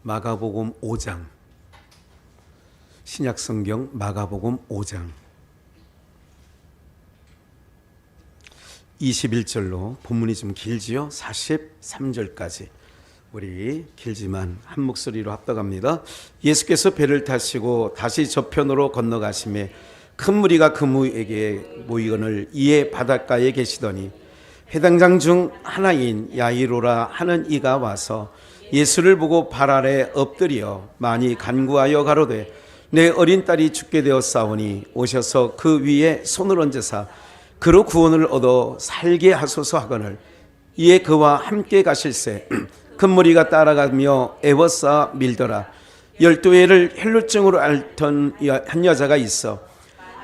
마가복음 5장, 신약성경 마가복음 5장 21절로, 본문이 좀 길지요? 43절까지 우리 길지만 한 목소리로 합독합니다. 예수께서 배를 타시고 다시 저편으로 건너가시매 큰 무리가 그무에게 모이거늘 이에 바닷가에 계시더니 회당장 중 하나인 야이로라 하는 이가 와서 예수를 보고 발 아래 엎드려 많이 간구하여 가로되 내 어린 딸이 죽게 되었사오니 오셔서 그 위에 손을 얹으사 그로 구원을 얻어 살게 하소서 하거늘 이에 그와 함께 가실새 큰 무리가 따라가며 애워싸 밀더라. 12해를 혈루증으로 앓던 한 여자가 있어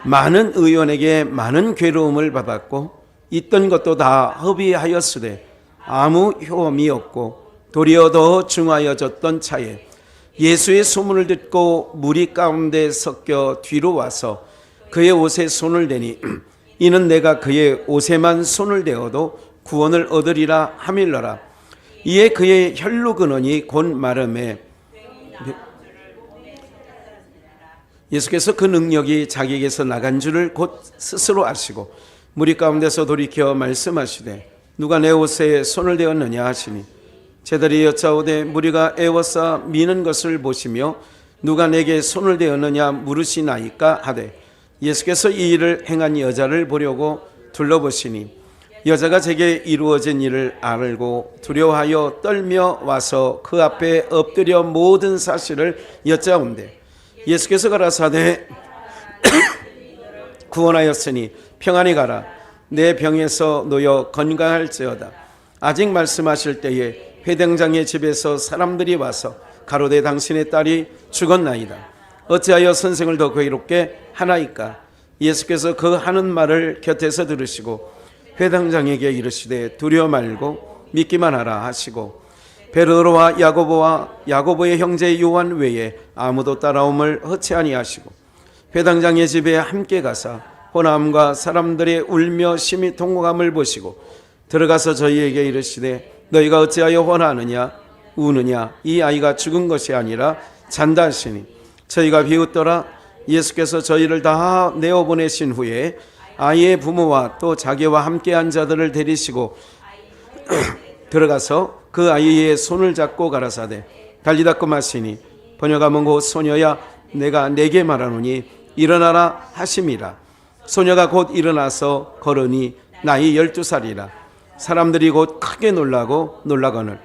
많은 의원에게 많은 괴로움을 받았고 있던 것도 다 허비하였으되 아무 효험이 없고 도리어 더 중하여졌던 차에 예수의 소문을 듣고 무리 가운데 섞여 뒤로 와서 그의 옷에 손을 대니 이는 내가 그의 옷에만 손을 대어도 구원을 얻으리라 하밀러라. 이에 그의 혈루 근원이 곧 마름에 예수께서 그 능력이 자기에게서 나간 줄을 곧 스스로 아시고 무리 가운데서 돌이켜 말씀하시되 누가 내 옷에 손을 대었느냐 하시니 제자들이 여짜오되 무리가 애워싸 미는 것을 보시며 누가 내게 손을 대었느냐 물으시나이까 하되 예수께서 이 일을 행한 여자를 보려고 둘러보시니 여자가 제게 이루어진 일을 알고 두려워하여 떨며 와서 그 앞에 엎드려 모든 사실을 여짜온대 예수께서 가라사대 구원하였으니 평안히 가라 내 병에서 놓여 건강할지어다. 아직 말씀하실 때에 회당장의 집에서 사람들이 와서 가로되 당신의 딸이 죽었나이다. 어찌하여 선생을 더 괴롭게 하나이까. 예수께서 그 하는 말을 곁에서 들으시고 회당장에게 이르시되 두려워 말고 믿기만 하라 하시고 베드로와 야고보의 형제 요한 외에 아무도 따라옴을 허치 아니하시고 회당장의 집에 함께 가사 호남과 사람들의 울며 심히 통곡함을 보시고 들어가서 저희에게 이르시되 너희가 어찌하여 원하느냐 우느냐 이 아이가 죽은 것이 아니라 잔다 하시니 저희가 비웃더라. 예수께서 저희를 다 내어보내신 후에 아이의 부모와 또 자기와 함께한 자들을 데리시고 들어가서 그 아이의 손을 잡고 가라사대 달리다 마시니 번역하면 곧 소녀야 내가 내게 말하노니 일어나라 하심이라. 소녀가 곧 일어나서 걸으니 나이 12살이라. 사람들이 곧 크게 놀라거늘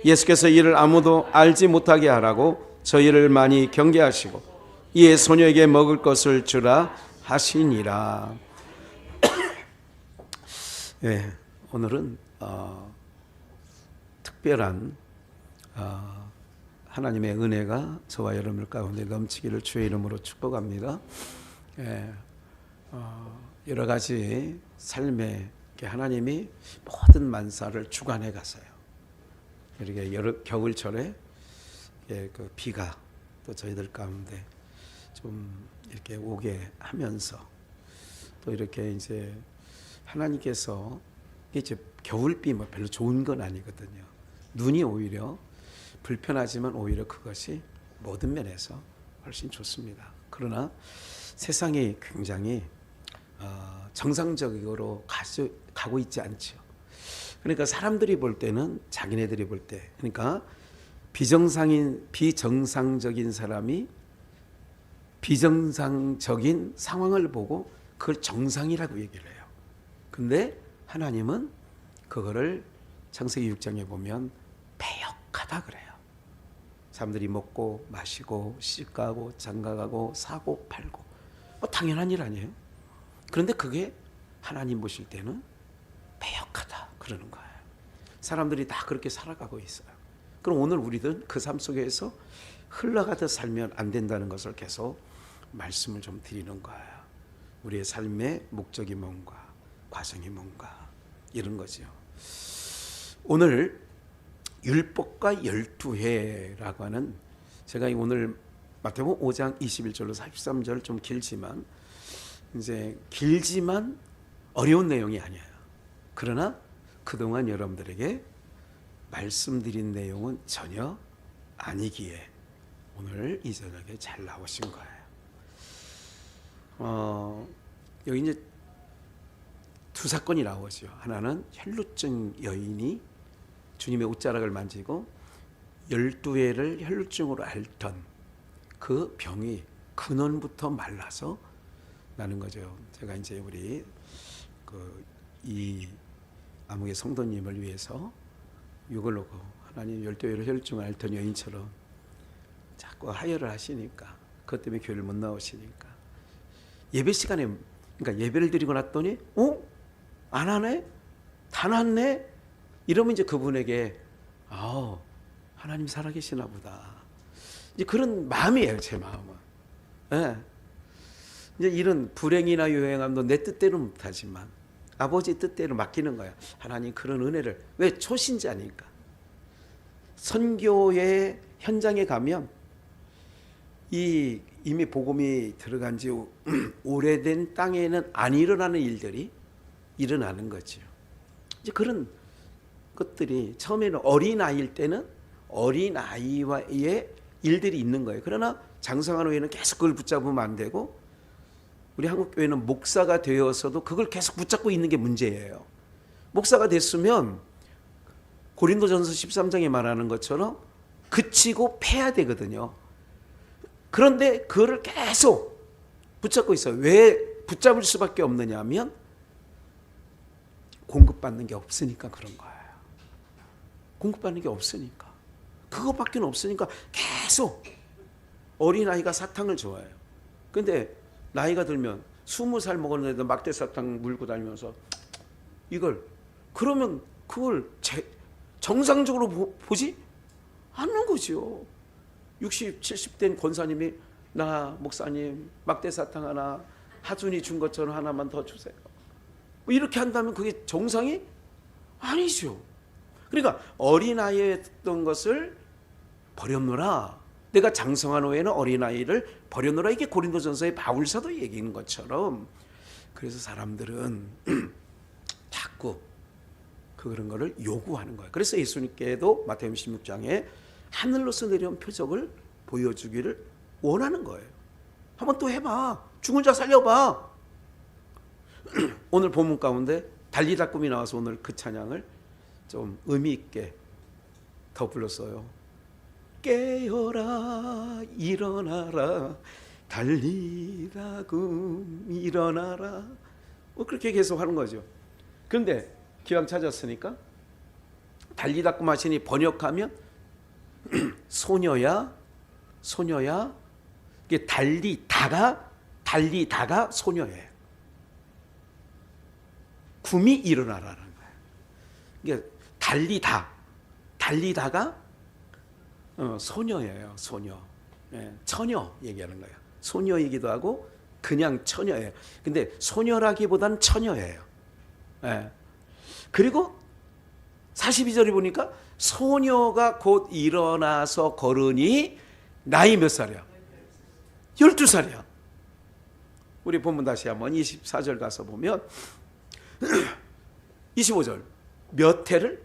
예수께서 이를 아무도 알지 못하게 하라고 저희를 많이 경계하시고 이에 소녀에게 먹을 것을 주라 하시니라. 네, 오늘은 특별한 하나님의 은혜가 저와 여러분 가운데 넘치기를 주의 이름으로 축복합니다. 여러 가지 삶에 하나님이 모든 만사를 주관해 가서요. 이렇게 겨울철에 그 비가 또 저희들 가운데 좀 이렇게 오게 하면서 또 이렇게 이제 하나님께서 이제 겨울비 뭐 별로 좋은 건 아니거든요. 눈이 오히려 불편하지만 오히려 그것이 모든 면에서 훨씬 좋습니다. 그러나 세상이 굉장히 정상적으로 가고 있지 않죠. 그러니까 사람들이 볼 때는 자기네들이 볼 때 그러니까 비정상적인 사람이 비정상적인 상황을 보고 그걸 정상이라고 얘기를 해요. 근데 하나님은 그거를 창세기 6장에 보면 패역하다 그래요. 사람들이 먹고 마시고 시집가고 장가가고 사고 팔고 뭐 당연한 일 아니에요. 그런데 그게 하나님 보실 때는 패역하다 그러는 거예요. 사람들이 다 그렇게 살아가고 있어요. 그럼 오늘 우리는 그 삶 속에서 흘러가듯 살면 안 된다는 것을 계속 말씀을 좀 드리는 거예요. 우리의 삶의 목적이 뭔가, 과정이 뭔가 이런 거죠. 오늘 율법과 12해라고 하는 제가 오늘 마태복음 5장 21절로 43절 좀 길지만 이제 길지만 어려운 내용이 아니에요. 그러나 그동안 여러분들에게 말씀드린 내용은 전혀 아니기에 오늘 이 저녁에 잘 나오신 거예요. 여기 이제 두 사건이 나오죠. 하나는 혈루증 여인이 주님의 옷자락을 만지고 12회를 혈루증으로 앓던 그 병이 근원부터 말라서 나는 거죠. 제가 이제 우리 이 암흑의 성도님을 위해서 이걸 놓고 하나님 12회를 혈루증을 앓던 여인처럼 자꾸 하혈을 하시니까 그것 때문에 교회를 못 나오시니까 예배 시간에 그러니까 예배를 드리고 났더니 안 하네? 다 났네? 이러면 이제 그분에게 하나님 살아계시나 보다. 이제 그런 마음이에요, 제 마음은. 네. 이제 이런 불행이나 요행함도 내 뜻대로 못하지만 아버지 뜻대로 맡기는 거야. 하나님 그런 은혜를. 왜? 초신자니까. 선교의 현장에 가면 이미 복음이 들어간 지 오래된 땅에는 안 일어나는 일들이 일어나는 거죠. 이제 그런 것들이 처음에는 어린아이일 때는 어린아이와의 일들이 있는 거예요. 그러나 장성한 후에는 계속 그걸 붙잡으면 안 되고 우리 한국교회는 목사가 되어서도 그걸 계속 붙잡고 있는 게 문제예요. 목사가 됐으면 고린도전서 13장에 말하는 것처럼 그치고 패야 되거든요. 그런데 그거를 계속 붙잡고 있어요. 왜 붙잡을 수밖에 없느냐 하면 공급받는 게 없으니까 그런 거예요. 공급받는 게 없으니까. 그것밖에 없으니까 계속 어린아이가 사탕을 좋아해요. 근데 나이가 들면 20살 먹었는데도 막대 사탕 물고 다니면서 그러면 그걸 정상적으로 보지 않는 거죠. 60, 70된 권사님이 나 목사님 막대 사탕 하나 하준이 준 것처럼 하나만 더 주세요. 이렇게 한다면 그게 정상이 아니죠. 그러니까 어린아이에 했던 것을 버렸노라. 내가 장성한 후에는 어린아이를 버렸노라. 이게 고린도전서의 바울사도 얘기인 것처럼 그래서 사람들은 자꾸 그런 거를 요구하는 거예요. 그래서 예수님께도 마태복음 16장에 하늘로서 내려온 표적을 보여주기를 원하는 거예요. 한번 또 해봐. 죽은 자 살려봐. 오늘 본문 가운데 달리다 꿈이 나와서 오늘 그 찬양을 좀 의미 있게 더 불렀어요. 깨어라 일어나라 달리다 꿈 일어나라. 그렇게 계속 하는 거죠. 그런데 기왕 찾았으니까 달리다 꿈 하시니 번역하면 소녀야 이게 달리다가 소녀예요. 꿈이 일어나라는 거예요. 이게 달리다가 소녀예요. 소녀. 처녀 얘기하는 거예요. 소녀이기도 하고 그냥 처녀예요. 근데 소녀라기보다는 처녀예요. 그리고 42절에 보니까 소녀가 곧 일어나서 걸으니 나이 몇 살이야? 12살이야. 우리 본문 다시 한번 24절 가서 보면 25절 몇 해를?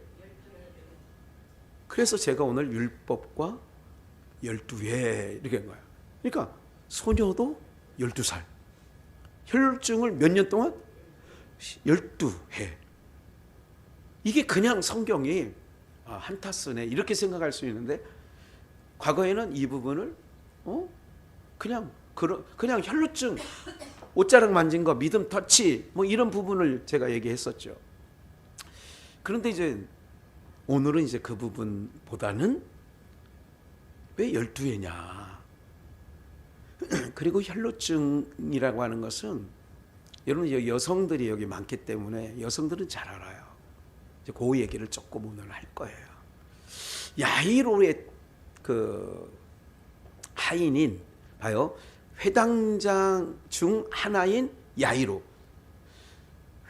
그래서 제가 오늘 율법과 12회 이렇게 한 거예요. 그러니까 소녀도 12살. 혈증을 몇 년 동안? 12회. 이게 그냥 성경이 한타 쓰네 이렇게 생각할 수 있는데 과거에는 이 부분을 그냥 혈루증 옷자락 만진 거 믿음 터치 이런 부분을 제가 얘기했었죠. 그런데 이제 오늘은 이제 그 부분보다는 왜 12회냐. 그리고 혈루증이라고 하는 것은 여러분 여성들이 여기 많기 때문에 여성들은 잘 알아요. 이제 그 얘기를 조금 오늘 할 거예요. 야이로의 그 하인인 봐요. 회당장 중 하나인 야이로.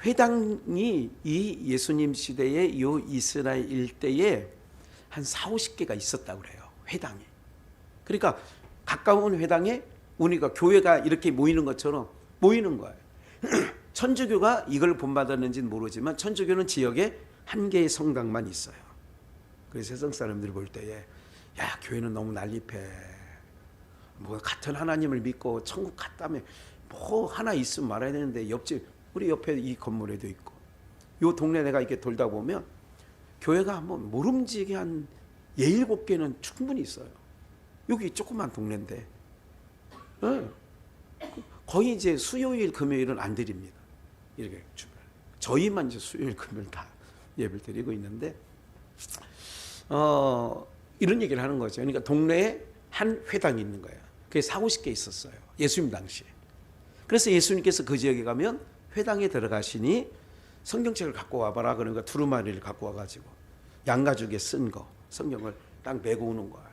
회당이 이 예수님 시대의 요 이스라엘 일대에 한 40-50개가 있었다고 그래요. 회당이. 그러니까 가까운 회당에 우리가 교회가 이렇게 모이는 것처럼 모이는 거예요. 천주교가 이걸 본받았는지는 모르지만 천주교는 지역에 한 개의 성당만 있어요. 그래서 세상 사람들이 볼 때에 야, 교회는 너무 난립해. 뭐 같은 하나님을 믿고 천국 갔다며 뭐 하나 있으면 말아야 되는데 옆집 우리 옆에 이 건물에도 있고 요 동네 내가 이렇게 돌다 보면 교회가 한번 모름지기 한 7개는 충분히 있어요. 여기 조그만 동네인데 네. 거의 이제 수요일 금요일은 안 드립니다. 이렇게 저희만 이제 수요일 금요일 다 예배를 드리고 있는데 이런 얘기를 하는 거죠. 그러니까 동네에 한 회당이 있는 거예요. 그게 40-50개 있었어요. 예수님 당시에. 그래서 예수님께서 그 지역에 가면 회당에 들어가시니 성경책을 갖고 와봐라. 그러니까 두루마리를 갖고 와가지고 양가죽에 쓴 거 성경을 딱 메고 오는 거야.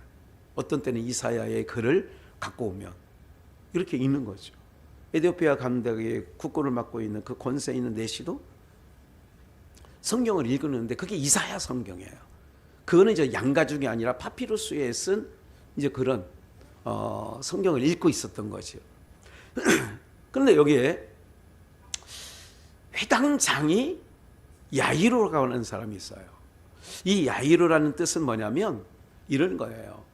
어떤 때는 이사야의 글을 갖고 오면 이렇게 읽는 거죠. 에티오피아 감독의 국고를 맡고 있는 그 권세 있는 내시도 성경을 읽는데 그게 이사야 성경이에요. 그거는 이제 양가죽이 아니라 파피루스에 쓴 이제 그런 성경을 읽고 있었던 거죠. 그런데 여기에 회당장이 야이로라고 하는 사람이 있어요. 이 야이로라는 뜻은 뭐냐면 이런 거예요.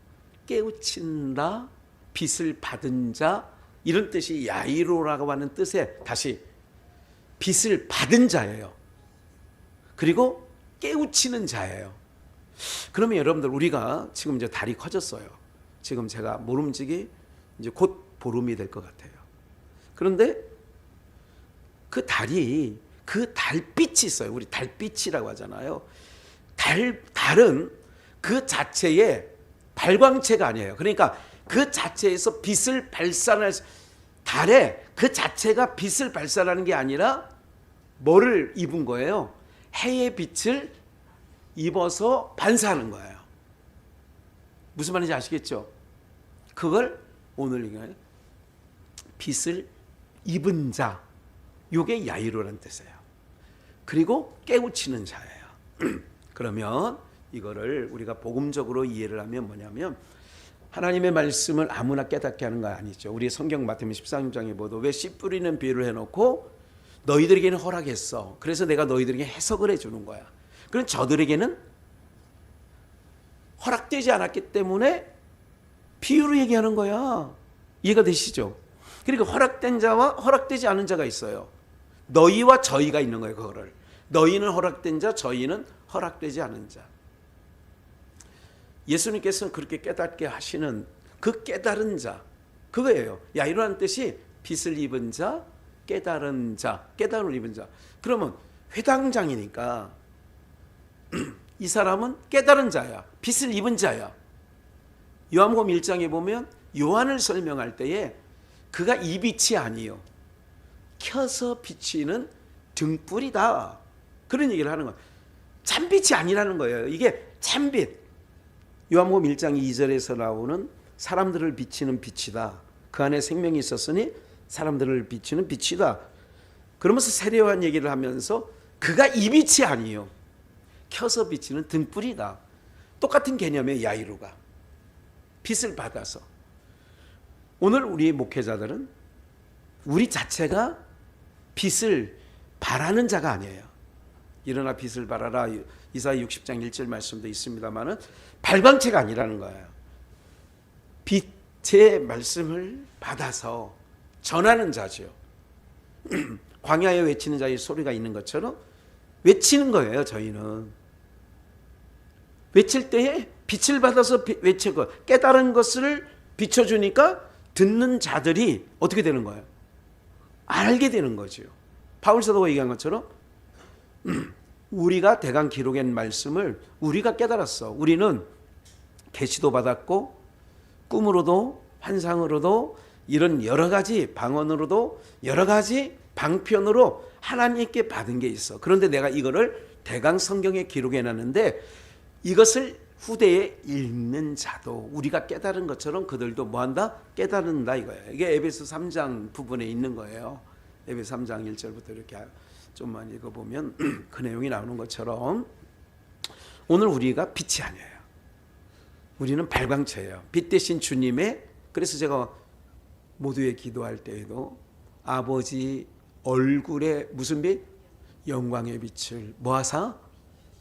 깨우친다, 빚을 받은 자, 이런 뜻이 야이로라고 하는 뜻에 다시 빚을 받은 자예요. 그리고 깨우치는 자예요. 그러면 여러분들 우리가 지금 이제 달이 커졌어요. 지금 제가 모름지기 이제 곧 보름이 될 것 같아요. 그런데 그 달이 그 달빛이 있어요. 우리 달빛이라고 하잖아요. 달은 그 자체의 발광체가 아니에요. 그러니까 그 자체에서 빛을 발산할 달에 그 자체가 빛을 발산하는 게 아니라 뭐를 입은 거예요? 해의 빛을 입어서 반사하는 거예요. 무슨 말인지 아시겠죠? 그걸 오늘 빛을 입은 자, 이게 야이로라는 뜻이에요. 그리고 깨우치는 자예요. 그러면 이거를 우리가 복음적으로 이해를 하면 뭐냐면 하나님의 말씀을 아무나 깨닫게 하는 거 아니죠. 우리 성경 마태복음 13장에 보도 왜 씨 뿌리는 비유를 해놓고 너희들에게는 허락했어. 그래서 내가 너희들에게 해석을 해주는 거야. 그럼 저들에게는 허락되지 않았기 때문에 비유로 얘기하는 거야. 이해가 되시죠? 그러니까 허락된 자와 허락되지 않은 자가 있어요. 너희와 저희가 있는 거예요. 그거를 너희는 허락된 자, 저희는 허락되지 않은 자. 예수님께서는 그렇게 깨닫게 하시는 그 깨달은 자, 그거예요. 야이로라는 뜻이 빛을 입은 자, 깨달은 자, 깨달음을 입은 자. 그러면 회당장이니까 이 사람은 깨달은 자야, 빛을 입은 자야. 요한복음 1장에 보면 요한을 설명할 때에 그가 이 빛이 아니요 켜서 비치는 등불이다, 그런 얘기를 하는 거예요. 참빛이 아니라는 거예요. 이게 참빛. 요한복음 1장 2절에서 나오는 사람들을 비치는 빛이다. 그 안에 생명이 있었으니 사람들을 비치는 빛이다. 그러면서 세례요한 얘기를 하면서 그가 이 빛이 아니요 켜서 비치는 등불이다. 똑같은 개념의 야이로가 빛을 받아서. 오늘 우리 목회자들은 우리 자체가 빛을 바라는 자가 아니에요. 일어나 빛을 발하라, 이사야 60장 1절 말씀도 있습니다만은 발광체가 아니라는 거예요. 빛의 말씀을 받아서 전하는 자죠. 광야에 외치는 자의 소리가 있는 것처럼 외치는 거예요. 저희는 외칠 때에 빛을 받아서 외치고 깨달은 것을 비춰주니까 듣는 자들이 어떻게 되는 거예요? 알게 되는 거죠. 바울 사도가 얘기한 것처럼 우리가 대강 기록한 말씀을 우리가 깨달았어. 우리는 계시도 받았고 꿈으로도 환상으로도 이런 여러 가지 방언으로도 여러 가지 방편으로 하나님께 받은 게 있어. 그런데 내가 이거를 대강 성경에 기록해 놨는데 이것을 후대에 읽는 자도 우리가 깨달은 것처럼 그들도 뭐한다? 깨달은다 이거예요. 이게 에베소 3장 부분에 있는 거예요. 에베소 3장 1절부터 이렇게 좀만 읽어보면 그 내용이 나오는 것처럼 오늘 우리가 빛이 아니에요. 우리는 발광체예요. 빛 대신 주님의, 그래서 제가 모두의 기도할 때에도 아버지 얼굴에 무슨 빛? 영광의 빛을 모아서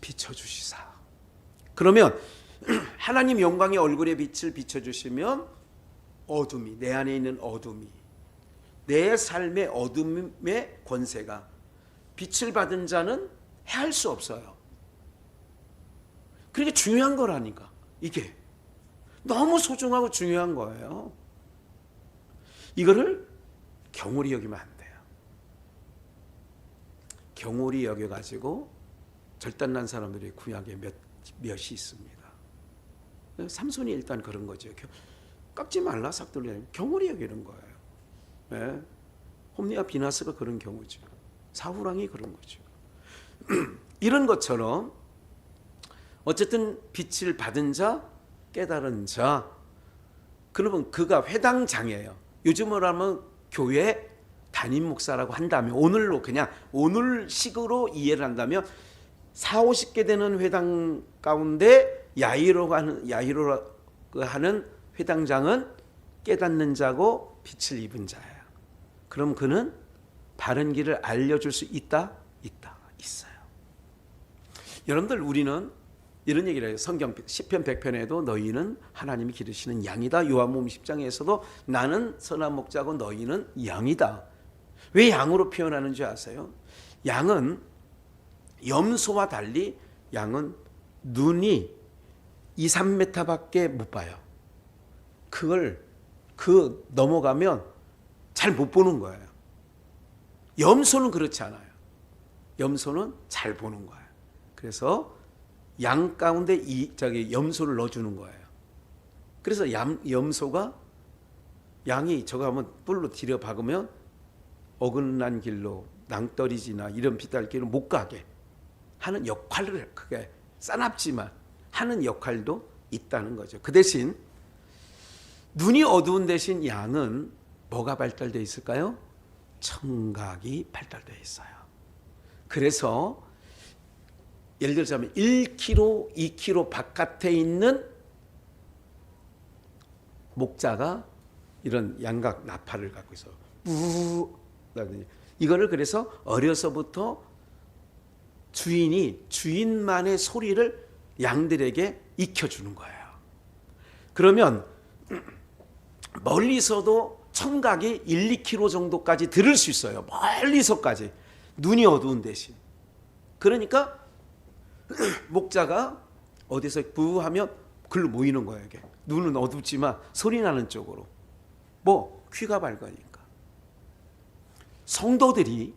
비춰주시사. 그러면 하나님 영광의 얼굴에 빛을 비춰주시면 어둠이, 내 안에 있는 어둠이, 내 삶의 어둠의 권세가 빛을 받은 자는 해할 수 없어요. 그러니까 중요한 거라니까. 이게 너무 소중하고 중요한 거예요. 이거를 경홀히 여기면 안 돼요. 경홀히 여겨가지고 절단난 사람들이 구약에 몇이 있습니다. 삼손이 일단 그런 거죠. 깎지 말라 삭돌려. 경홀히 여기는 거예요. 네. 홈리와 비나스가 그런 경우죠. 사후랑이 그런 거죠. 이런 것처럼 어쨌든 빛을 받은 자, 깨달은 자, 그러면 그가 회당장이에요. 요즘으로 하면 교회 담임 목사라고 한다면, 오늘로 그냥 오늘식으로 이해를 한다면 40-50개 되는 회당 가운데 야이로가 하는 회당장은 깨닫는 자고 빛을 입은 자예요. 그럼 그는 바른 길을 알려줄 수 있다? 있어요. 여러분들, 우리는 이런 얘기를 해요. 성경 시편 100편에도 너희는 하나님이 기르시는 양이다. 요한복음 10장에서도 나는 선한 목자고 너희는 양이다. 왜 양으로 표현하는 줄 아세요? 양은 염소와 달리 양은 눈이 2-3m밖에 못 봐요. 그 넘어가면 잘 못 보는 거예요. 염소는 그렇지 않아요. 염소는 잘 보는 거예요. 그래서 양 가운데 염소를 넣어주는 거예요. 그래서 염소가 양이 저거 한번 뿔로 들여 박으면 어긋난 길로 낭떠러지나 이런 비탈길로 못 가게 하는 역할을, 그게 싸납지만 하는 역할도 있다는 거죠. 그 대신 눈이 어두운 대신 양은 뭐가 발달되어 있을까요? 청각이 발달되어 있어요. 그래서 예를 들자면 1km, 2km 바깥에 있는 목자가 이런 양각 나팔을 갖고 있어. 이거를 그래서 어려서부터 주인만의 소리를 양들에게 익혀주는 거예요. 그러면 멀리서도 청각이 1-2km 정도까지 들을 수 있어요. 멀리서까지. 눈이 어두운 대신. 그러니까 목자가 어디서 부하면 글로 모이는 거예요. 이게. 눈은 어둡지만 소리 나는 쪽으로. 귀가 밝으니까. 성도들이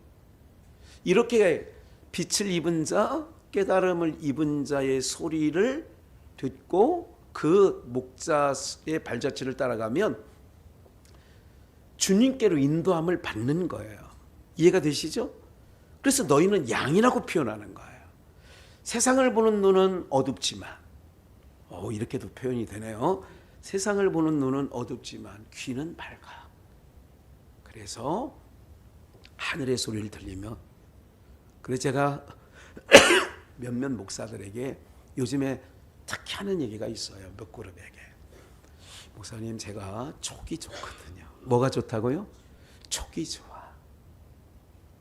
이렇게 빛을 입은 자, 깨달음을 입은 자의 소리를 듣고 그 목자의 발자취를 따라가면 주님께로 인도함을 받는 거예요. 이해가 되시죠? 그래서 너희는 양이라고 표현하는 거예요. 세상을 보는 눈은 어둡지만, 이렇게도 표현이 되네요. 세상을 보는 눈은 어둡지만 귀는 밝아. 그래서 하늘의 소리를 들리면, 그래서 제가 몇몇 목사들에게 요즘에 특히 하는 얘기가 있어요. 몇 그룹에게. 목사님, 제가 촉이 좋거든요. 뭐가 좋다고요? 촉이 좋아.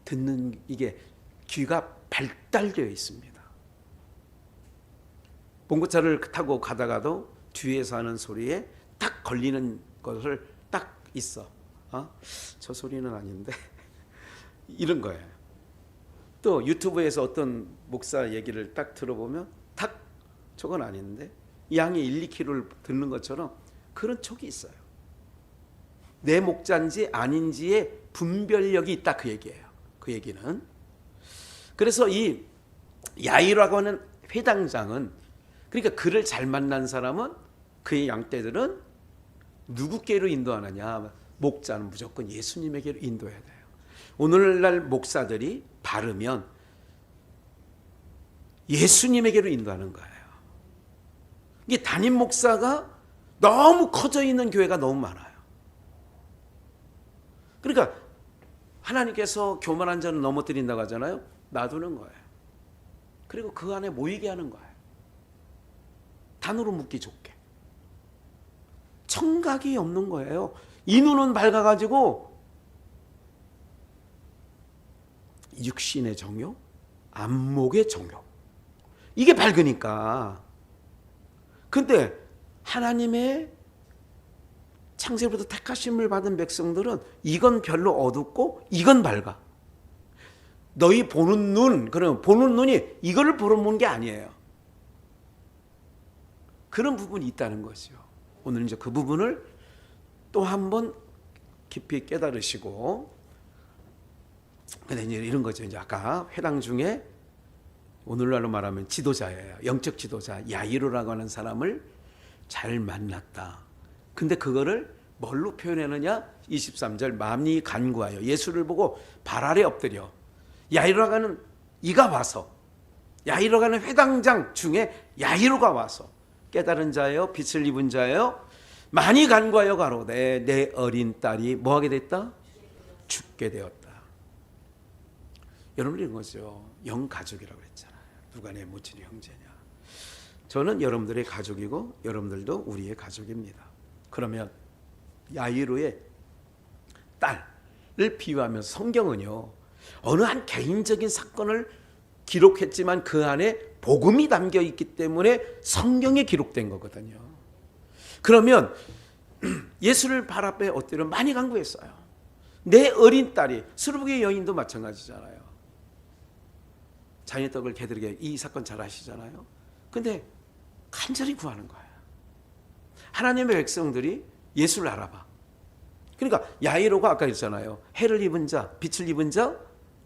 듣는, 이게 귀가 발달되어 있습니다. 봉고차를 타고 가다가도 뒤에서 하는 소리에 딱 걸리는 것을 딱 있어. 저 소리는 아닌데 이런 거예요. 또 유튜브에서 어떤 목사 얘기를 딱 들어보면 딱 저건 아닌데, 양이 1-2km를 듣는 것처럼 그런 촉이 있어요. 내 목자인지 아닌지의 분별력이 있다, 그 얘기예요. 그 얘기는. 그래서 이 야이라고 하는 회당장은, 그러니까 그를 잘 만난 사람은, 그의 양떼들은 누구께로 인도하느냐? 목자는 무조건 예수님에게로 인도해야 돼요. 오늘날 목사들이 바르면 예수님에게로 인도하는 거예요. 이게 담임 목사가 너무 커져 있는 교회가 너무 많아요. 그러니까 하나님께서 교만한 자는 넘어뜨린다고 하잖아요. 놔두는 거예요. 그리고 그 안에 모이게 하는 거예요. 단으로 묶기 좋게. 청각이 없는 거예요. 이 눈은 밝아가지고 육신의 정욕, 안목의 정욕, 이게 밝으니까 근데 하나님의 창세부터 택하심을 받은 백성들은 이건 별로 어둡고 이건 밝아. 너희 보는 눈, 그럼 보는 눈이 이거를 보러 본 게 아니에요. 그런 부분이 있다는 것이요. 오늘 이제 그 부분을 또 한 번 깊이 깨달으시고, 근데 이제 이런 거죠. 이제 아까 회당 중에 오늘날로 말하면 지도자예요. 영적 지도자 야이로라고 하는 사람을 잘 만났다. 근데 그거를 뭘로 표현하느냐? 23절 만이 간구하여 예수를 보고 발 아래 엎드려. 야이로라고 하는 이가 와서, 야이로라고 하는 회당장 중에 야이로가 와서 깨달은 자예요, 빛을 입은 자예요, 많이 간구하여 가로되 내 어린 딸이 뭐하게 됐다? 죽게 되었다. 여러분 이런 거죠. 영가족이라고 그랬잖아요. 누가 내 모친이 형제냐. 저는 여러분들의 가족이고 여러분들도 우리의 가족입니다. 그러면 야이로의 딸을 비유하면서 성경은요, 어느 한 개인적인 사건을 기록했지만 그 안에 복음이 담겨 있기 때문에 성경에 기록된 거거든요. 그러면 예수를 발 앞에 엎드려 많이 간구했어요. 내 어린 딸이, 수르복의 여인도 마찬가지잖아요. 자녀의 떡을 개들게, 이 사건 잘 아시잖아요. 근데 간절히 구하는 거예요. 하나님의 백성들이 예수를 알아봐. 그러니까 야이로가 아까 했잖아요. 해를 입은 자, 빛을 입은 자,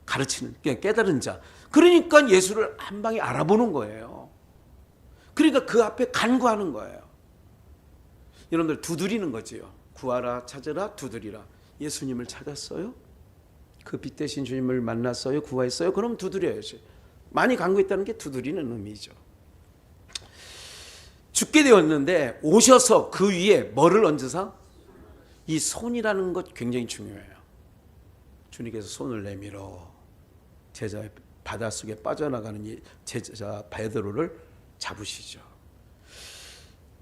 가르치는, 깨달은 자. 그러니까 예수를 한 방에 알아보는 거예요. 그러니까 그 앞에 간구하는 거예요. 여러분들 두드리는 거지요. 구하라, 찾으라, 두드리라. 예수님을 찾았어요? 그 빛 대신 주님을 만났어요? 구하했어요? 그럼 두드려야지. 많이 간구했다는 게 두드리는 의미죠. 죽게 되었는데 오셔서 그 위에 뭐를 얹으사? 이 손이라는 것 굉장히 중요해요. 주님께서 손을 내밀어 제자의 바닷속에 빠져나가는 이 제자 베드로를 잡으시죠.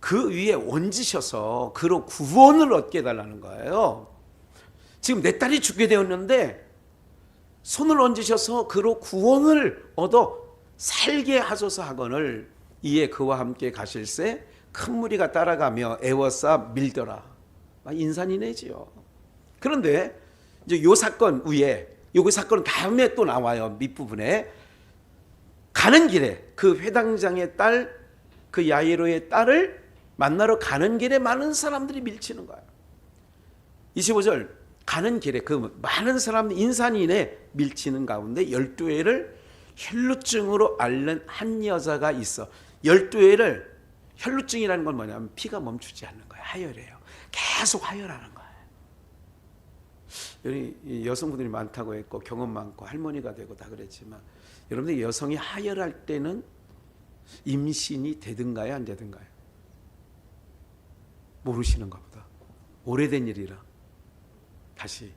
그 위에 얹으셔서 그로 구원을 얻게 해달라는 거예요. 지금 내 딸이 죽게 되었는데 손을 얹으셔서 그로 구원을 얻어 살게 하소서 하거늘 이에 그와 함께 가실새 큰 무리가 따라가며 애워싸 밀더라. 인산이네지요. 그런데 이제 요 사건 위에, 요 사건 다음에 또 나와요. 밑부분에 가는 길에 그 회당장의 딸, 그 야이로의 딸을 만나러 가는 길에 많은 사람들이 밀치는 거예요. 25절 가는 길에 그 많은 사람들 인산인에 밀치는 가운데 12회를 혈루증으로 앓는 한 여자가 있어. 12회를, 혈루증이라는 건 뭐냐면 피가 멈추지 않는 거예요. 하혈이에요. 계속 하혈하는 거예요. 여기 여성분들이 많다고 했고 경험 많고 할머니가 되고 다 그랬지만, 여러분들 여성이 하혈할 때는 임신이 되든가요, 안 되든가요? 모르시는가 보다. 오래된 일이라. 다시,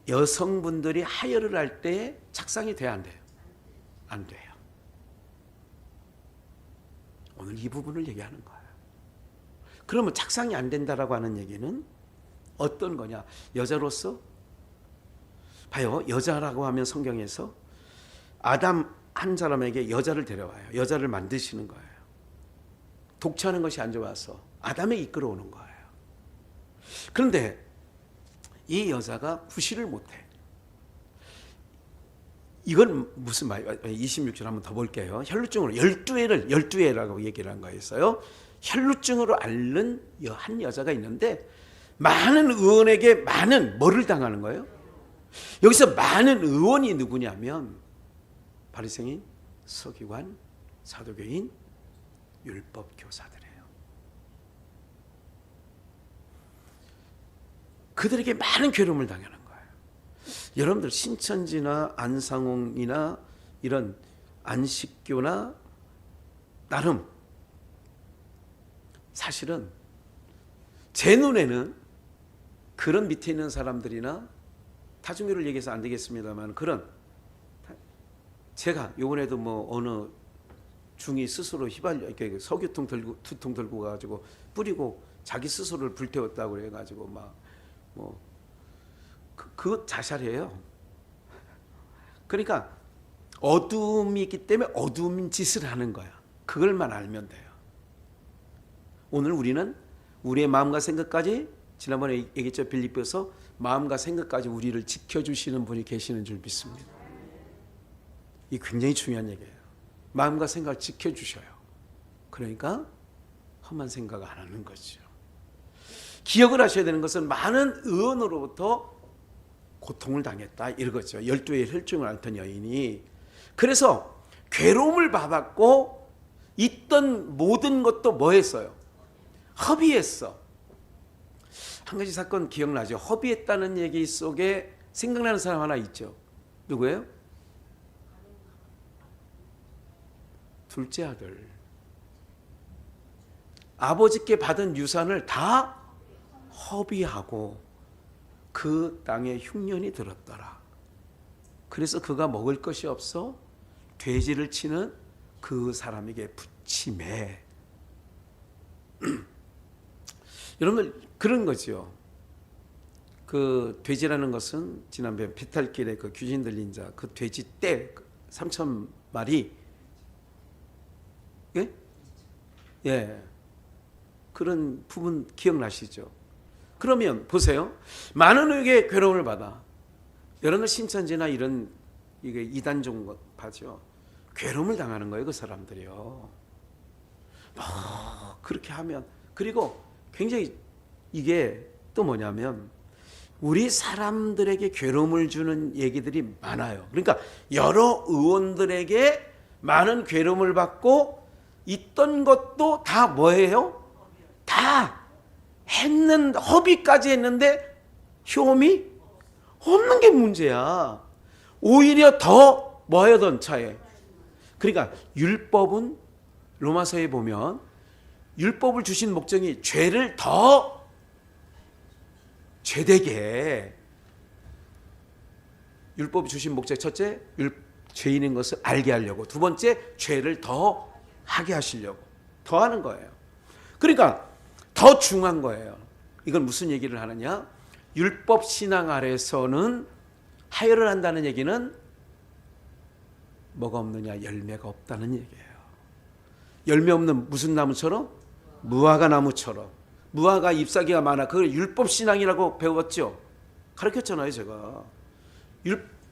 여성분들이 하혈을 할 때 착상이 돼야 안 돼요? 안 돼요. 오늘 이 부분을 얘기하는 거예요. 그러면 착상이 안 된다라고 하는 얘기는 어떤 거냐? 여자로서 봐요. 여자라고 하면 성경에서 아담 한 사람에게 여자를 데려와요. 여자를 만드시는 거예요. 독차하는 것이 안 좋아서 아담에 이끌어오는 거예요. 그런데 이 여자가 구실을 못해. 이건 무슨 말? 26절 한번 더 볼게요. 혈루증으로 12회라고 얘기를 한 거였어요. 혈루증으로 앓는 한 여자가 있는데 많은 의원에게 많은 뭐를 당하는 거예요? 여기서 많은 의원이 누구냐면 바리새인, 서기관, 사두개인, 율법 교사들이에요. 그들에게 많은 괴로움을 당하는 거예요. 여러분들 신천지나 안상홍이나 이런 안식교나 나름 사실은 제 눈에는 그런 밑에 있는 사람들이나 다중교를 얘기해서 안 되겠습니다만, 그런 제가 요번에도 뭐 어느 중이 스스로 휘발유 이렇게 석유통 들고 2통 들고 가지고 뿌리고 자기 스스로를 불태웠다고 그래가지고 막 뭐 그거 자살이에요. 그러니까 어둠이 있기 때문에 어둠 짓을 하는 거야. 그걸만 알면 돼요. 오늘 우리는 우리의 마음과 생각까지, 지난번에 얘기했죠, 빌립보서 마음과 생각까지 우리를 지켜주시는 분이 계시는 줄 믿습니다. 이 굉장히 중요한 얘기예요. 마음과 생각을 지켜주셔요. 그러니까 험한 생각 안 하는 거죠. 기억을 하셔야 되는 것은 많은 의원으로부터 고통을 당했다 이거죠. 12의 혈중을 앓던 여인이. 그래서 괴로움을 받았고 있던 모든 것도 뭐 했어요? 허비했어. 한 가지 사건 기억나죠? 허비했다는 얘기 속에 생각나는 사람 하나 있죠. 누구예요? 둘째 아들. 아버지께 받은 유산을 다 허비하고 그 땅에 흉년이 들었더라. 그래서 그가 먹을 것이 없어 돼지를 치는 그 사람에게 부침해. 여러분 그런 거죠. 그 돼지라는 것은 지난번에 배탈길에 그 귀신 들린 자, 그 돼지 떼 3,000마리, 예? 예, 그런 부분 기억나시죠? 그러면 보세요. 많은 이에게 괴로움을 받아. 여러분 신천지나 이런 이게 이단종 파죠. 괴로움을 당하는 거예요, 그 사람들이요. 그렇게 하면, 그리고 굉장히 이게 또 뭐냐면 우리 사람들에게 괴로움을 주는 얘기들이 많아요. 그러니까 여러 의원들에게 많은 괴로움을 받고 있던 것도 다 뭐예요? 다 허비까지 했는데 효험이 없는 게 문제야. 오히려 더 뭐하던 차에. 그러니까 율법은 로마서에 보면 율법을 주신 목적이 죄를 더 죄되게. 율법이 주신 목적 첫째, 죄인인 것을 알게 하려고. 두 번째, 죄를 더 하게 하시려고. 더 하는 거예요. 그러니까 더 중요한 거예요. 이건 무슨 얘기를 하느냐? 율법 신앙 아래서는 하혈을 한다는 얘기는 뭐가 없느냐? 열매가 없다는 얘기예요. 열매 없는 무슨 나무처럼? 무화과 나무처럼. 무화과 잎사귀가 많아. 그걸 율법 신앙이라고 배웠죠. 가르쳤잖아요, 제가.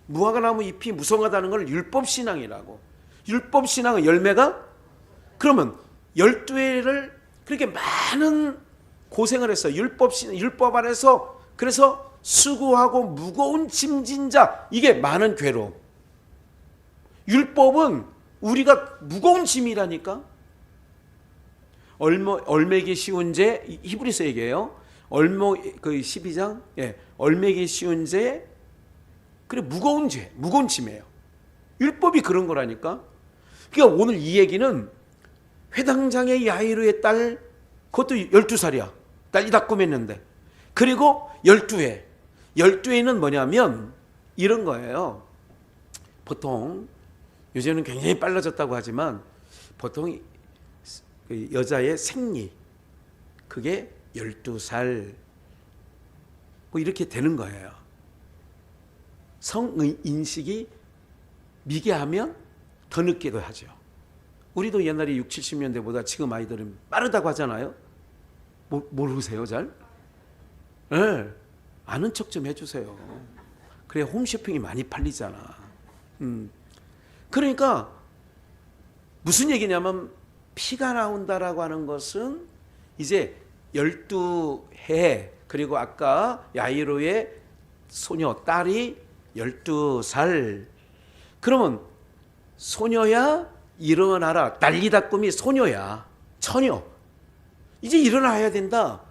무화과 나무 잎이 무성하다는 걸 율법 신앙이라고. 율법 신앙은 열매가? 그러면 12회를 그렇게 많은 고생을 했어요. 율법 안에서. 그래서 수고하고 무거운 짐진 자, 이게 많은 괴로움. 율법은 우리가 무거운 짐이라니까. 얼매기 쉬운 죄, 히브리서 얘기예요. 그 12장, 예, 얼매기 쉬운 죄, 그래 무거운 죄, 무거운 짐이에요. 율법이 그런 거라니까. 그러니까 오늘 이 얘기는 회당장의 야이로의 딸, 그것도 12살이야. 딸이 다 꾸몄는데. 그리고 12회. 12회는 뭐냐면 이런 거예요. 보통 요즘은 굉장히 빨라졌다고 하지만 보통 여자의 생리, 그게 12살 뭐 이렇게 되는 거예요. 성의 인식이 미개하면 더 늦게도 하죠. 우리도 옛날에 60, 70년대보다 지금 아이들은 빠르다고 하잖아요. 모르세요, 잘? 네, 아는 척 좀 해주세요. 그래야 홈쇼핑이 많이 팔리잖아. 그러니까 무슨 얘기냐면 피가 나온다라고 하는 것은 이제 12해, 그리고 아까 야이로의 소녀 딸이 12살. 그러면 소녀야 일어나라. 난리다 꿈이 소녀야. 처녀. 이제 일어나야 된다.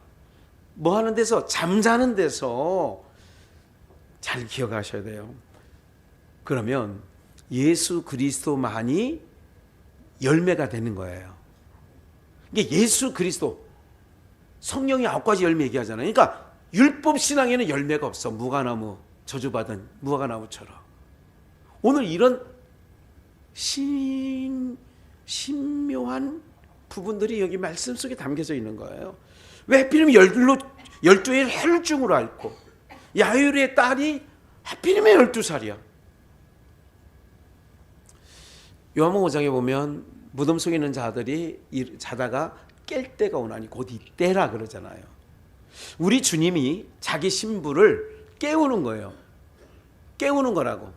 뭐 하는 데서? 잠자는 데서. 잘 기억하셔야 돼요. 그러면 예수 그리스도만이 열매가 되는 거예요. 이게 예수 그리스도, 성령이 9가지 열매 얘기하잖아요. 그러니까 율법 신앙에는 열매가 없어. 무화과나무, 저주받은 무화과나무처럼. 오늘 이런 신묘한 부분들이 여기 말씀 속에 담겨져 있는 거예요. 왜 하필이면 12의 혈중으로 앓고 야율의 딸이 하필이면 12살이야. 요한복음 5장에 보면 무덤 속에 있는 자들이 자다가 깰 때가 오나니 곧 이때라 그러잖아요. 우리 주님이 자기 신부를 깨우는 거예요. 깨우는 거라고.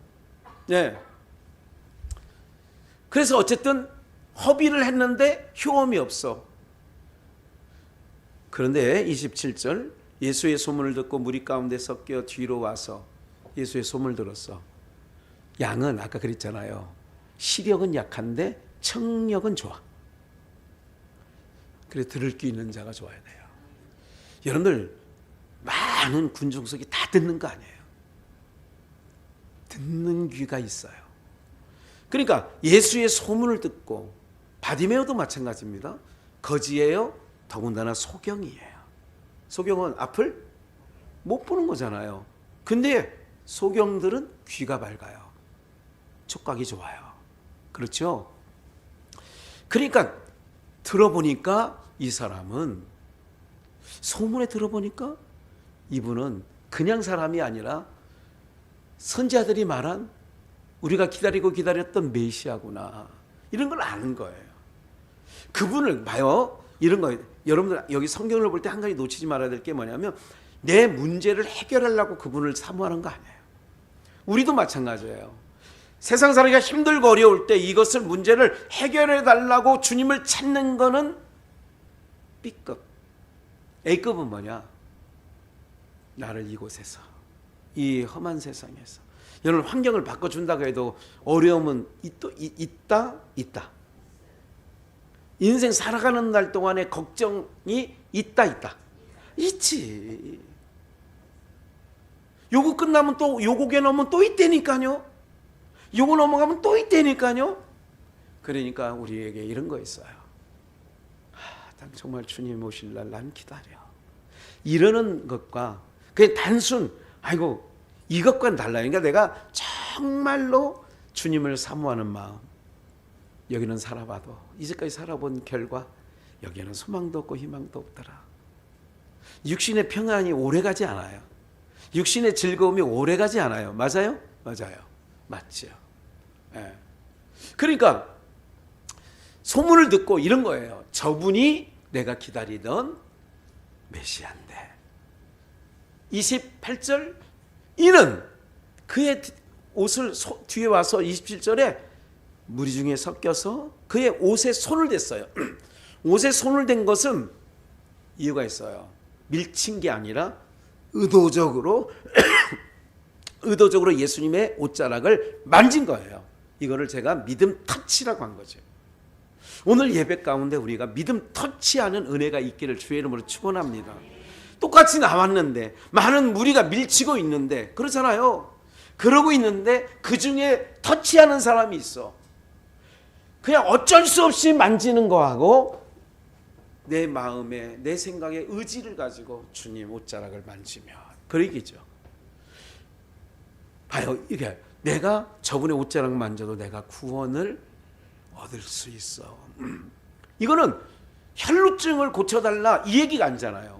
네. 그래서 어쨌든 허비를 했는데 효험이 없어. 그런데 27절 예수의 소문을 듣고 무리 가운데 섞여 뒤로 와서 예수의 소문을 들었어. 양은 아까 그랬잖아요. 시력은 약한데 청력은 좋아. 그래서 들을 귀 있는 자가 좋아야 돼요. 여러분들 많은 군중석이 다 듣는 거 아니에요. 듣는 귀가 있어요. 그러니까 예수의 소문을 듣고 바디메오도 마찬가지입니다. 거지예요. 더군다나 소경이에요. 소경은 앞을 못 보는 거잖아요. 근데 소경들은 귀가 밝아요. 촉각이 좋아요. 그렇죠? 그러니까 들어보니까 이 사람은 소문에 들어보니까 이분은 그냥 사람이 아니라 선지자들이 말한 우리가 기다리고 기다렸던 메시아구나. 이런 걸 아는 거예요. 그분을 봐요. 이런 거 여러분들 여기 성경을 볼 때 한 가지 놓치지 말아야 될 게 뭐냐면 내 문제를 해결하려고 그분을 사모하는 거 아니에요. 우리도 마찬가지예요. 세상 살기가 힘들고 어려울 때 이것을 문제를 해결해 달라고 주님을 찾는 거는 B급. A급은 뭐냐? 나를 이곳에서 이 험한 세상에서 여러분 환경을 바꿔준다고 해도 어려움은 있다. 인생 살아가는 날 동안에 걱정이 있다. 있지. 요거 끝나면 또 요곡에 넘으면 또 있다니까요. 요거 넘어가면 또 있다니까요. 그러니까 우리에게 이런 거 있어요. 난 정말 주님 오실 날 난 기다려. 이러는 것과 그냥 단순 아이고 이것과는 달라요. 그러니까 내가 정말로 주님을 사모하는 마음. 여기는 살아봐도 이제까지 살아본 결과 여기에는 소망도 없고 희망도 없더라. 육신의 평안이 오래가지 않아요. 육신의 즐거움이 오래가지 않아요. 맞아요? 맞아요. 맞죠. 네. 그러니까 소문을 듣고 이런 거예요. 저분이 내가 기다리던 메시아인데 28절 이는 그의 옷을 뒤에 와서 27절에 무리 중에 섞여서 그의 옷에 손을 댔어요. 옷에 손을 댄 것은 이유가 있어요. 밀친 게 아니라 의도적으로 예수님의 옷자락을 만진 거예요. 이거를 제가 믿음 터치라고 한 거죠. 오늘 예배 가운데 우리가 믿음 터치하는 은혜가 있기를 주의 이름으로 축원합니다. 똑같이 나왔는데 많은 무리가 밀치고 있는데 그렇잖아요. 그러고 있는데 그 중에 터치하는 사람이 있어. 그냥 어쩔 수 없이 만지는 거하고 내 마음에 내 생각에 의지를 가지고 주님 옷자락을 만지면 그 얘기죠. 봐요. 이게 내가 저분의 옷자락 만져도 내가 구원을 얻을 수 있어. 이거는 혈루증을 고쳐달라 이 얘기가 아니잖아요.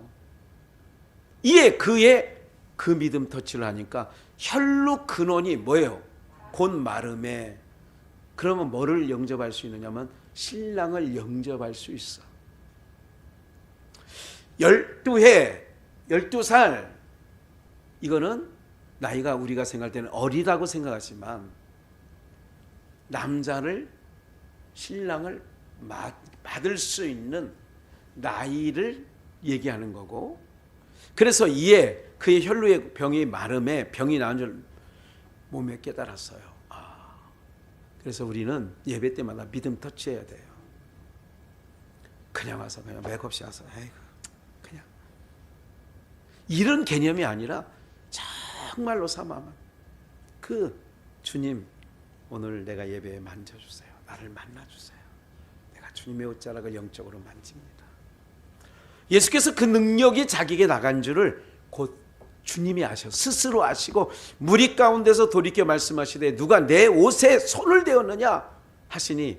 이에 그의 그 믿음 터치를 하니까 혈루 근원이 뭐예요? 곧 마름에. 그러면 뭐를 영접할 수 있느냐면 신랑을 영접할 수 있어. 12해, 12살 이거는 나이가 우리가 생각할 때는 어리다고 생각하지만 남자를 신랑을 받을 수 있는 나이를 얘기하는 거고 그래서 이에 그의 혈루의 병이 마름에 병이 나은 줄 몸에 깨달았어요. 그래서 우리는 예배 때마다 믿음 터치해야 돼요. 그냥 와서 그냥 맥없이 와서 에이구 그냥 이런 개념이 아니라 정말로 삼아만 그 주님 오늘 내가 예배에 만져주세요. 나를 만나주세요. 내가 주님의 옷자락을 영적으로 만집니다. 예수께서 그 능력이 자기에게 나간 줄을 곧 주님이 아셔 스스로 아시고 무리 가운데서 돌이켜 말씀하시되 누가 내 옷에 손을 대었느냐 하시니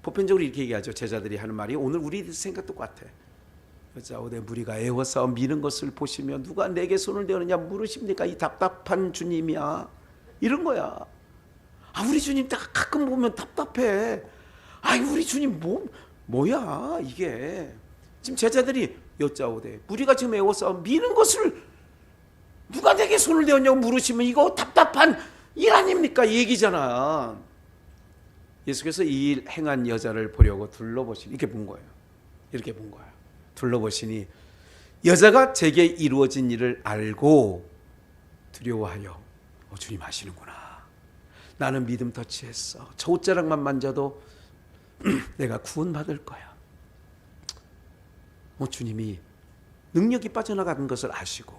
보편적으로 이렇게 얘기하죠. 제자들이 하는 말이 오늘 우리 생각 똑같아. 여자 옷에 무리가 애워싸워 미는 것을 보시며 누가 내게 손을 대었느냐 물으십니까? 이 답답한 주님이야. 이런 거야. 우리 주님 가끔 보면 답답해. 우리 주님 뭐야 이게. 지금 제자들이 여짜오되 우리가 지금 애워싸움 미는 것을 누가 내게 손을 대었냐고 물으시면 이거 답답한 일 아닙니까? 이 얘기잖아. 예수께서 이 일 행한 여자를 보려고 둘러보시니 이렇게 본 거예요. 이렇게 본 거예요. 둘러보시니 여자가 제게 이루어진 일을 알고 두려워하여 주님 아시는구나. 나는 믿음 터치했어. 저 옷자락만 만져도 내가 구원받을 거야. 주님이 능력이 빠져나가는 것을 아시고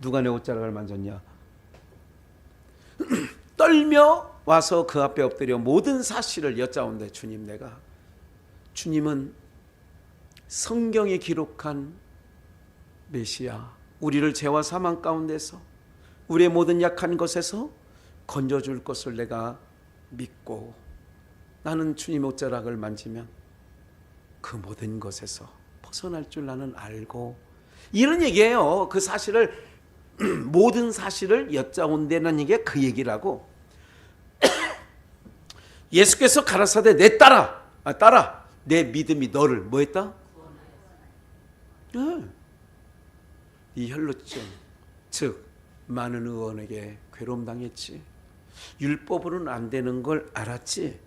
누가 내 옷자락을 만졌냐? 떨며 와서 그 앞에 엎드려 모든 사실을 여짜온대. 주님은 성경에 기록한 메시아, 우리를 죄와 사망 가운데서 우리의 모든 약한 것에서 건져줄 것을 내가 믿고 나는 주님의 옷자락을 만지면 그 모든 것에서 벗어날 줄 나는 알고, 이런 얘기예요. 그 사실을 모든 사실을 여짜온다는 얘기가 그 얘기라고. 예수께서 가라사대 내 따라 내 믿음이 너를 뭐 했다? 이 혈루증 즉 많은 의원에게 괴로움 당했지. 율법으로는 안 되는 걸 알았지.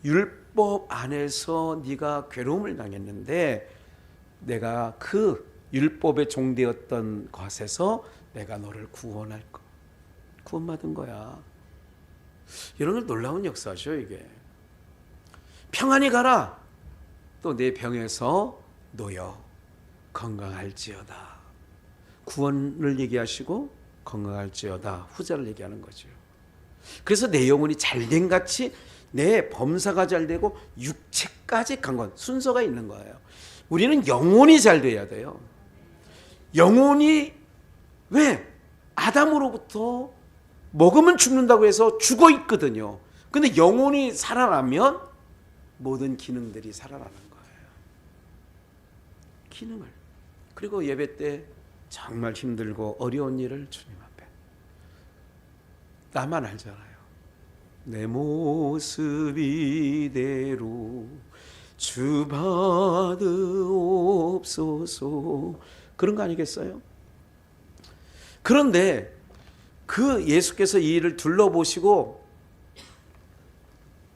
율법 안에서 네가 괴로움을 당했는데 내가 그 율법의 종되었던 것에서 내가 너를 구원할 거. 구원받은 거야. 이런 걸 놀라운 역사죠. 이게 평안히 가라. 또 내 병에서 놓여 건강할지어다. 구원을 얘기하시고 건강할지어다 후자를 얘기하는 거죠. 그래서 내 영혼이 잘된 같이 내 범사가 잘되고 육체까지 강건, 순서가 있는 거예요. 우리는 영혼이 잘 돼야 돼요. 영혼이 왜? 아담으로부터 먹으면 죽는다고 해서 죽어 있거든요. 근데 영혼이 살아나면 모든 기능들이 살아나는 거예요. 기능을. 그리고 예배 때 정말 힘들고 어려운 일을 주님 앞에 나만 알잖아요. 내 모습 이대로 주 받으옵소서, 그런 거 아니겠어요? 그런데 그 예수께서 이 일을 둘러보시고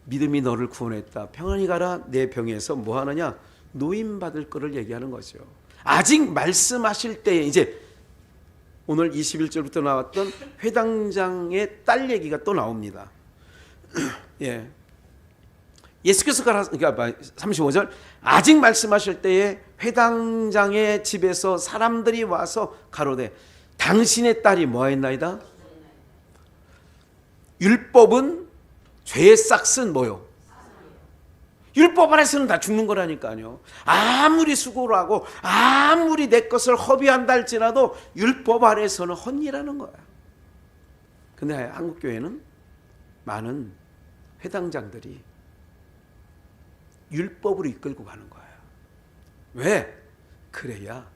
믿음이 너를 구원했다. 평안히 가라. 내 병에서 뭐 하느냐? 노임 받을 거를 얘기하는 거죠. 아직 말씀하실 때에 이제 오늘 21절부터 나왔던 회당장의 딸 얘기가 또 나옵니다. 예. 예수께서 그러니까 35절 아직 말씀하실 때에 회당장의 집에서 사람들이 와서 가로되 당신의 딸이 뭐하였나이다? 율법은 죄의 싹은 뭐요? 율법 안에서는 다 죽는 거라니까요. 아무리 수고를 하고 아무리 내 것을 허비한다 할지라도 율법 안에서는 헛일하는 거야. 근데 한국교회는 많은 회당장들이 율법으로 이끌고 가는 거예요. 왜? 그래야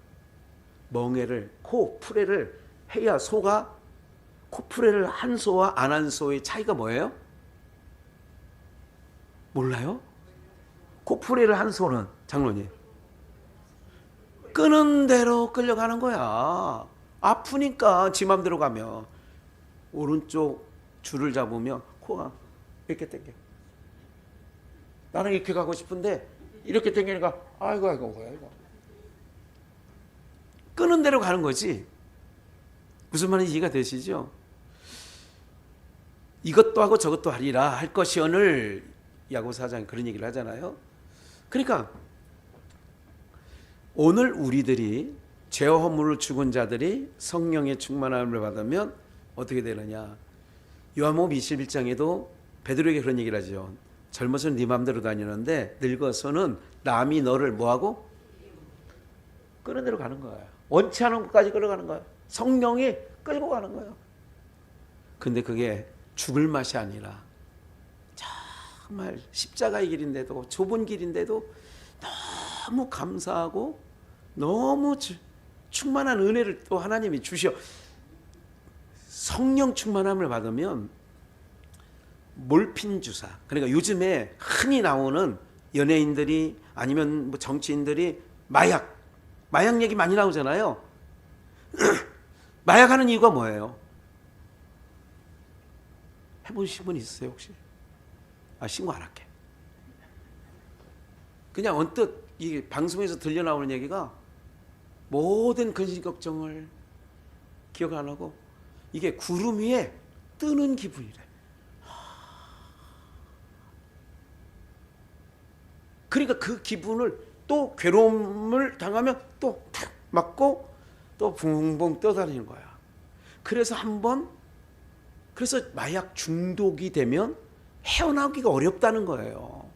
멍에를 코프레를 해야 소가, 코프레를 한 소와 안 한 소의 차이가 뭐예요? 몰라요? 코프레를 한 소는 장로님 끄는 대로 끌려가는 거야. 아프니까 지 맘대로 가면 오른쪽 줄을 잡으면 코가 이렇게 당겨. 나는 이렇게 가고 싶은데 이렇게 당기니까 아이고 뭐야 이거. 끄는 대로 가는 거지. 무슨 말인지 이해가 되시죠? 이것도 하고 저것도 하리라 할 것이오늘 야고사장이 그런 얘기를 하잖아요. 그러니까 오늘 우리들이 죄와 허물을 죽은 자들이 성령의 충만함을 받으면 어떻게 되느냐? 요한복음 21장에도 베드로에게 그런 얘기를 하죠. 젊어서는 네 맘대로 다니는데 늙어서는 남이 너를 뭐하고? 끄는 대로 가는 거예요. 원치 않은 것까지 끌어가는 거예요. 성령이 끌고 가는 거예요. 근데 그게 죽을 맛이 아니라 정말 십자가의 길인데도, 좁은 길인데도 너무 감사하고 너무 충만한 은혜를 또 하나님이 주셔. 성령 충만함을 받으면 몰핀 주사, 그러니까 요즘에 흔히 나오는 연예인들이 아니면 뭐 정치인들이 마약 얘기 많이 나오잖아요. 마약하는 이유가 뭐예요? 해보신 분 있으세요 혹시? 신고 안 할게. 그냥 언뜻 이 방송에서 들려 나오는 얘기가 모든 근심 걱정을 기억 안 하고 이게 구름 위에 뜨는 기분이래. 그러니까 그 기분을 또 괴로움을 당하면 또 탁 맞고 또 붕붕 떠다니는 거야. 그래서 그래서 마약 중독이 되면 헤어나오기가 어렵다는 거예요.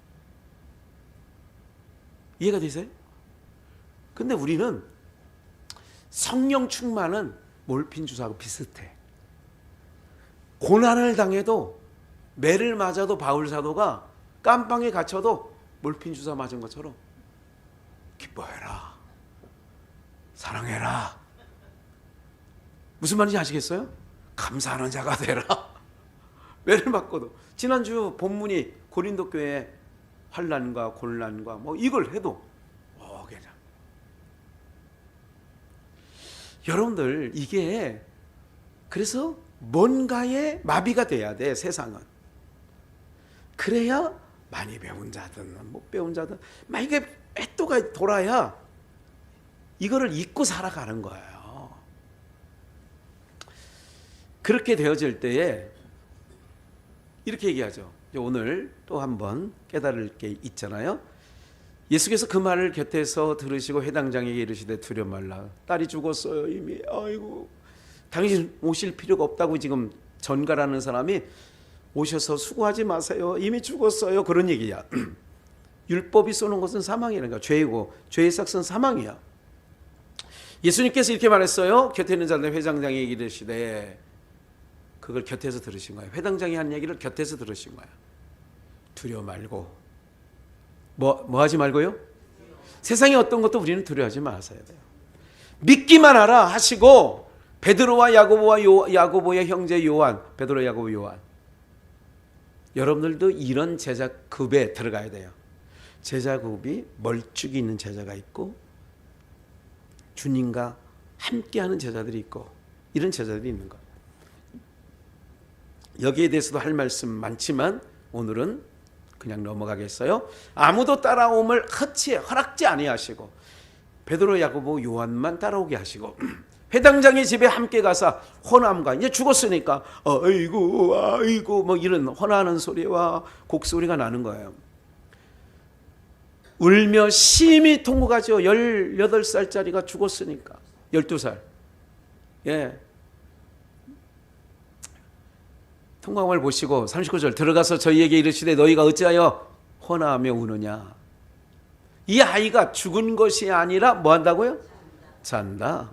이해가 되세요? 근데 우리는 성령 충만은 몰핀 주사하고 비슷해. 고난을 당해도 매를 맞아도 바울 사도가 깜빵에 갇혀도 몰핀 주사 맞은 것처럼 기뻐해라, 사랑해라. 무슨 말인지 아시겠어요? 감사하는 자가 되라. 매를 맞고도. 지난주 본문이 고린도 교회 환난과 곤란과 이걸 해도 그냥. 여러분들 이게 그래서 뭔가에 마비가 돼야 돼. 세상은. 그래야 많이 배운 자든 못 배운 자든 막 이게 애도가 돌아야 이거를 잊고 살아가는 거예요. 그렇게 되어질 때에 이렇게 얘기하죠. 오늘 또 한번 깨달을 게 있잖아요. 예수께서 그 말을 곁에서 들으시고 회당장에게 이르시되 두려워 말라. 딸이 죽었어요 이미. 아이고, 당신 오실 필요가 없다고 지금 전가라는 사람이 오셔서 수고하지 마세요. 이미 죽었어요. 그런 얘기야. 율법이 쏘는 것은 사망이라니까. 죄이고 죄의 삭은 사망이야. 예수님께서 이렇게 말했어요. 곁에 있는 자들 회당장에게 이르시되. 그걸 곁에서 들으신 거예요. 회당장이 한 얘기를 곁에서 들으신 거야. 두려워 말고 뭐 하지 말고요? 세상의 어떤 것도 우리는 두려워하지 마셔야 돼요. 믿기만 하라 하시고 베드로와 야고보의 형제 요한, 베드로, 야고보, 요한, 여러분들도 이런 제자급에 들어가야 돼요. 제자급이 멀찍이 있는 제자가 있고 주님과 함께하는 제자들이 있고 이런 제자들이 있는 거예요. 여기에 대해서도 할 말씀 많지만 오늘은 그냥 넘어가겠어요. 아무도 따라옴을 허락지 아니하시고 베드로, 야고보, 요한만 따라오게 하시고 회당장의 집에 함께 가서 호남과 이제 죽었으니까 아이고 이런 호나는 소리와 곡소리가 나는 거예요. 울며 심히 통곡하죠. 18살짜리가 죽었으니까. 12살. 예. 통곡함을 보시고 39절 들어가서 저희에게 이르시되 너희가 어찌하여 호나하며 우느냐. 이 아이가 죽은 것이 아니라 뭐 한다고요? 잔다.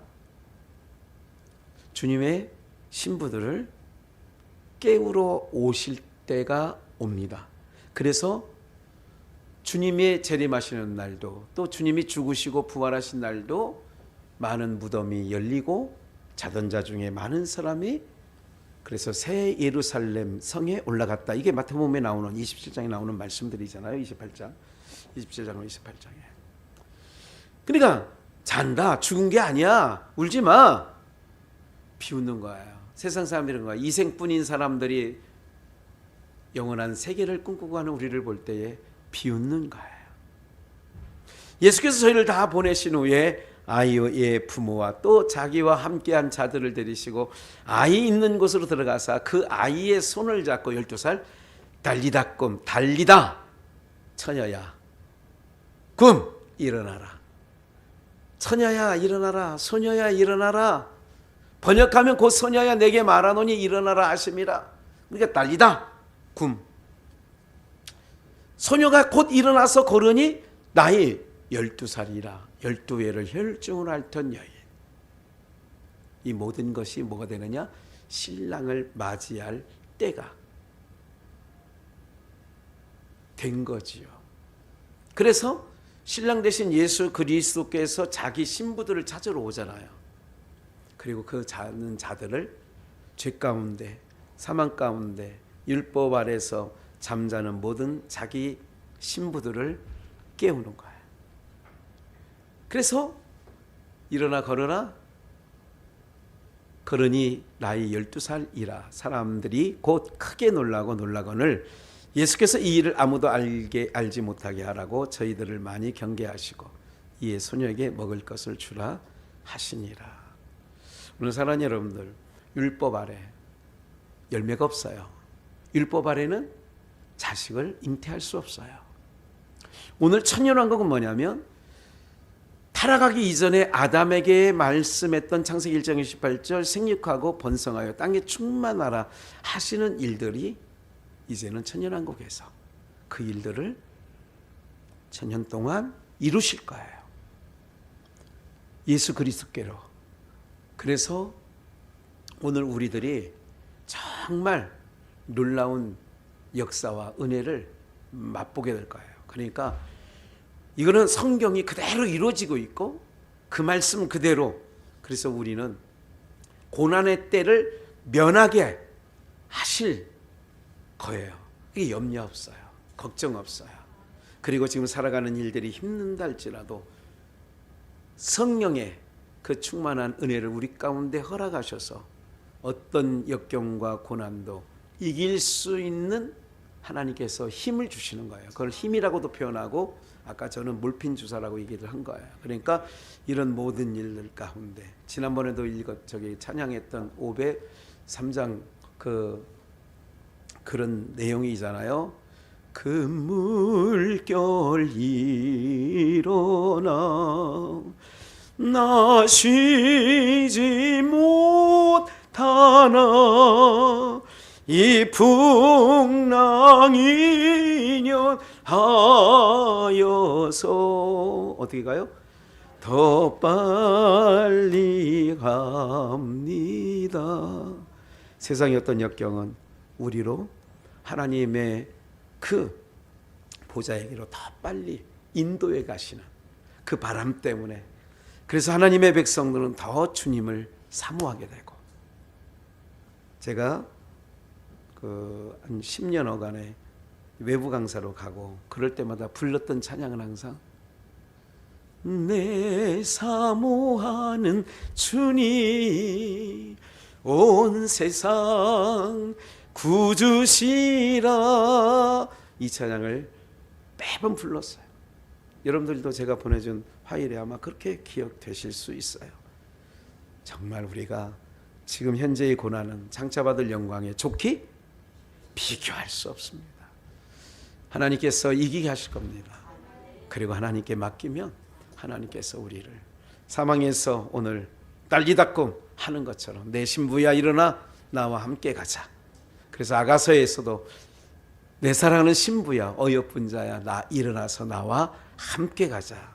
주님의 신부들을 깨우러 오실 때가 옵니다. 그래서 주님이 재림하시는 날도 또 주님이 죽으시고 부활하신 날도 많은 무덤이 열리고 자던 자 중에 많은 사람이 그래서 새 예루살렘 성에 올라갔다. 이게 마태복음에 나오는 27장에 나오는 말씀들이잖아요. 27장으로 28장에. 그러니까 잔다. 죽은 게 아니야. 울지 마. 비웃는 거예요. 세상 사람들이 그런 거야. 이생뿐인 사람들이 영원한 세계를 꿈꾸고 하는 우리를 볼 때에 비웃는 거예요. 예수께서 저희를 다 보내신 후에 아이의 부모와 또 자기와 함께한 자들을 데리시고 아이 있는 곳으로 들어가서 그 아이의 손을 잡고 12살 달리다 꿈 달리다 처녀야 꿈 일어나라. 처녀야 일어나라. 소녀야 일어나라. 번역하면 곧 소녀야 내게 말하노니 일어나라 하심이라. 그러니까 달리다 꿈. 소녀가 곧 일어나서 걸으니 나이 12살이라 12회를 혈중을 앓던 여인. 이 모든 것이 뭐가 되느냐? 신랑을 맞이할 때가 된 거지요. 그래서 신랑 대신 예수 그리스도께서 자기 신부들을 찾으러 오잖아요. 그리고 그 자는 자들을 죄 가운데 사망 가운데 율법 아래서 잠자는 모든 자기 신부들을 깨우는 거예요. 그래서 일어나 걸어라. 걸으니 나이 12살이라. 사람들이 곧 크게 놀라거늘 예수께서 이 일을 아무도 알지 못하게 하라고 저희들을 많이 경계하시고 이에 소녀에게 먹을 것을 주라 하시니라. 오늘 사랑하는 여러분들, 율법 아래 열매가 없어요. 율법 아래는 자식을 잉태할 수 없어요. 오늘 천년왕국은 뭐냐면 타락하기 이전에 아담에게 말씀했던 창세기 1장 28절 생육하고 번성하여 땅에 충만하라 하시는 일들이 이제는 천년왕국에서 그 일들을 천년 동안 이루실 거예요. 예수 그리스도께로. 그래서 오늘 우리들이 정말 놀라운 역사와 은혜를 맛보게 될 거예요. 그러니까 이거는 성경이 그대로 이루어지고 있고 그 말씀 그대로. 그래서 우리는 고난의 때를 면하게 하실 거예요. 이게 염려 없어요. 걱정 없어요. 그리고 지금 살아가는 일들이 힘든다 할지라도 성령의 그 충만한 은혜를 우리 가운데 허락하셔서 어떤 역경과 고난도 이길 수 있는 하나님께서 힘을 주시는 거예요. 그걸 힘이라고도 표현하고 아까 저는 몰핀 주사라고 얘기를 한 거예요. 그러니까 이런 모든 일들 가운데 지난번에도 찬양했던 503장 그런 내용이잖아요. 그 물결 일어나 나 쉬지 못하나 이 풍랑이 년하여서 어떻게 가요? 더 빨리 갑니다. 세상의 어떤 역경은 우리로 하나님의 그 보좌에게로 더 빨리 인도해 가시는 그 바람 때문에 그래서 하나님의 백성들은 더 주님을 사모하게 되고 제가 한 10년여간에 외부 강사로 가고 그럴 때마다 불렀던 찬양은 항상 내 사모하는 주님 온 세상 구주시라 이 찬양을 매번 불렀어요. 여러분들도 제가 보내준 화일에 아마 그렇게 기억되실 수 있어요. 정말 우리가 지금 현재의 고난은 장차받을 영광에 좋기 비교할 수 없습니다. 하나님께서 이기게 하실 겁니다. 그리고 하나님께 맡기면 하나님께서 우리를 사망에서 오늘 딸기닦음 하는 것처럼 내 신부야 일어나 나와 함께 가자. 그래서 아가서에서도 내 사랑하는 신부야 어여쁜 자야 나 일어나서 나와 함께 가자.